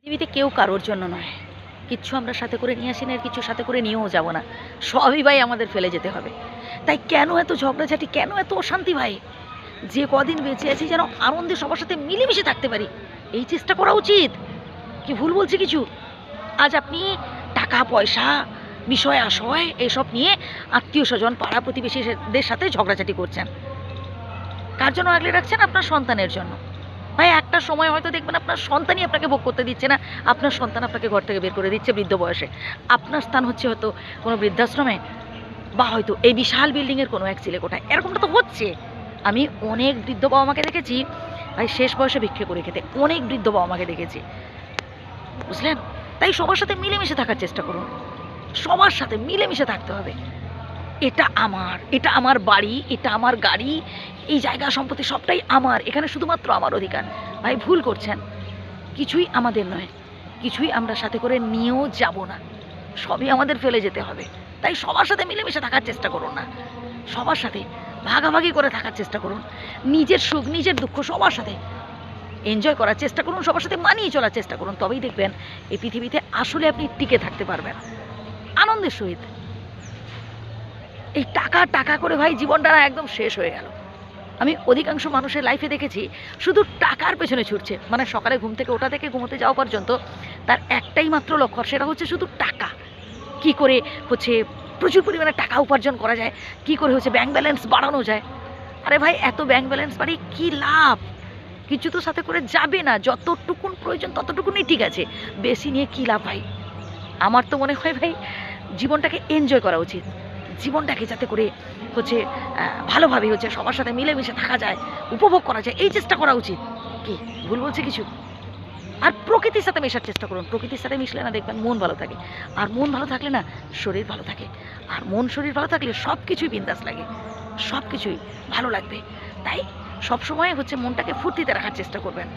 পৃথিবীতে কেউ কারোর জন্য নয়। কিচ্ছু আমরা সাথে করে নিয়ে আসি না, আর কিছু সাথে করে নিয়েও যাব না। সবই ভাই আমাদের ফেলে যেতে হবে। তাই কেন এত ঝগড়াঝাটি, কেন এত অশান্তি ভাই? যে কদিন বেঁচে আছি যেন আনন্দে সবার সাথে মিলেমিশে থাকতে পারি, এই চেষ্টা করা উচিত। কি ভুল বলছি কিছু? আজ আপনি টাকা পয়সা, বিষয় আশয় এসব নিয়ে আত্মীয় স্বজন পাড়া প্রতিবেশীদের সাথে ঝগড়াঝাটি করছেন। কার জন্য আগলে রাখছেন? আপনার সন্তানের জন্য। ভাই একটা সময় হয়তো দেখবেন আপনার সন্তানই আপনাকে ভোগ করতে দিচ্ছে না, আপনার সন্তান আপনাকে ঘর থেকে বের করে দিচ্ছে বৃদ্ধ বয়সে। আপনার স্থান হচ্ছে হয়তো কোনো বৃদ্ধাশ্রমে, বা হয়তো এই বিশাল বিল্ডিংয়ের কোনো এক চিলেকোঠায়। এরকমটা তো হচ্ছে। আমি অনেক বৃদ্ধ বাবা মাকে দেখেছি ভাই শেষ বয়সে ভিক্ষে করে খেতে, অনেক বৃদ্ধ বাবা মাকে দেখেছি, বুঝলেন? তাই সবার সাথে মিলেমিশে থাকার চেষ্টা করুন। সবার সাথে মিলেমিশে থাকতে হবে। এটা আমার বাড়ি, এটা আমার গাড়ি, এই জায়গা সম্পত্তি সবটাই আমার, এখানে শুধুমাত্র আমার অধিকার। ভাই ভুল করছেন, কিছুই আমাদের নয়, কিছুই আমরা সাথে করে নিয়েও যাব না, সবই আমাদের ফেলে যেতে হবে। তাই সবার সাথে মিলেমিশে থাকার চেষ্টা করুন না, সবার সাথে ভাগাভাগি করে থাকার চেষ্টা করুন। নিজের সুখ নিজের দুঃখ সবার সাথে এনজয় করার চেষ্টা করুন, সবার সাথে মানিয়ে চলার চেষ্টা করুন। তবেই দেখবেন এই পৃথিবীতে আসলে আপনি টিকে থাকতে পারবেন আনন্দের সহিত। এই টাকা টাকা করে ভাই জীবনটা না একদম শেষ হয়ে গেল। আমি অধিকাংশ মানুষের লাইফে দেখেছি শুধু টাকার পেছনে ছুটছে, মানে সকালে ঘুম থেকে ওঠা থেকে ঘুমোতে যাওয়া পর্যন্ত তার একটাই মাত্র লক্ষ্য, সেটা হচ্ছে শুধু টাকা। কি করে হচ্ছে প্রচুর পরিমাণে টাকা উপার্জন করা যায়, কি করে হচ্ছে ব্যাংক ব্যালেন্স বাড়ানো যায়। আরে ভাই এত ব্যাংক ব্যালেন্স বাড়িয়ে কী লাভ? কিছু তো সাথে করে যাবে না, যতটুকুন প্রয়োজন ততটুকুনই ঠিক আছে, বেশি নিয়ে কী লাভ ভাই? আমার তো মনে হয় ভাই জীবনটাকে এনজয় করা উচিত, জীবনটাকে যাতে করে হচ্ছে ভালোভাবে হচ্ছে সবার সাথে মিলেমিশে থাকা যায়, উপভোগ করা যায়, এই চেষ্টা করা উচিত। কি ভুল বলছে কিছু? আর প্রকৃতির সাথে মেশার চেষ্টা করুন। প্রকৃতির সাথে মিশলে না দেখবেন মন ভালো থাকে, আর মন ভালো থাকলে না শরীর ভালো থাকে, আর মন শরীর ভালো থাকলে সব কিছুই বিন্দাস লাগে, সব কিছুই ভালো লাগবে। তাই সবসময় হচ্ছে মনটাকে ফুর্তিতে রাখার চেষ্টা করবেন।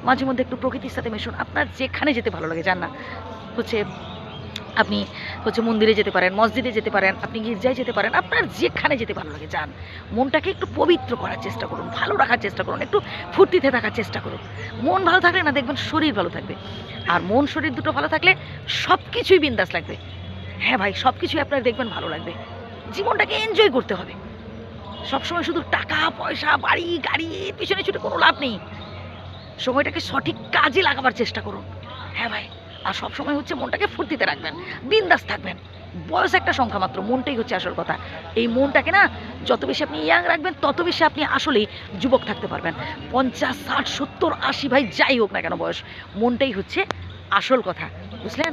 মাঝে মধ্যে একটু প্রকৃতির সাথে মেশুন। আপনার যেখানে যেতে ভালো লাগে যান না, হচ্ছে আপনি হচ্ছে মন্দিরে যেতে পারেন, মসজিদে যেতে পারেন, আপনি গির্জায় যেতে পারেন, আপনার যেখানে যেতে ভালো লাগে যান। মনটাকে একটু পবিত্র করার চেষ্টা করুন, ভালো রাখার চেষ্টা করুন, একটু ফুর্তিতে থাকার চেষ্টা করুন। মন ভালো থাকলে না দেখবেন শরীর ভালো থাকবে, আর মন শরীর দুটো ভালো থাকলে সব কিছুই বিন্দাস লাগবে। হ্যাঁ ভাই, সব কিছুই আপনার দেখবেন ভালো লাগবে। জীবনটাকে এনজয় করতে হবে। সবসময় শুধু টাকা পয়সা বাড়ি গাড়ি এর পিছনে ছুটে কোনো লাভ নেই। সময়টাকে সঠিক কাজে লাগাবার চেষ্টা করুন। হ্যাঁ ভাই, আর সবসময় হচ্ছে মনটাকে ফুর্তিতে রাখবেন, বিন্দাস থাকবেন। বয়স একটা সংখ্যা মাত্র, মনটাই হচ্ছে আসল কথা। এই মনটাকে না যত বেশি আপনি ইয়াং রাখবেন তত বেশি আপনি আসলেই যুবক থাকতে পারবেন। 50, 60, 70, 80 ভাই যাই হোক না কেন বয়স, মনটাই হচ্ছে আসল কথা, বুঝলেন?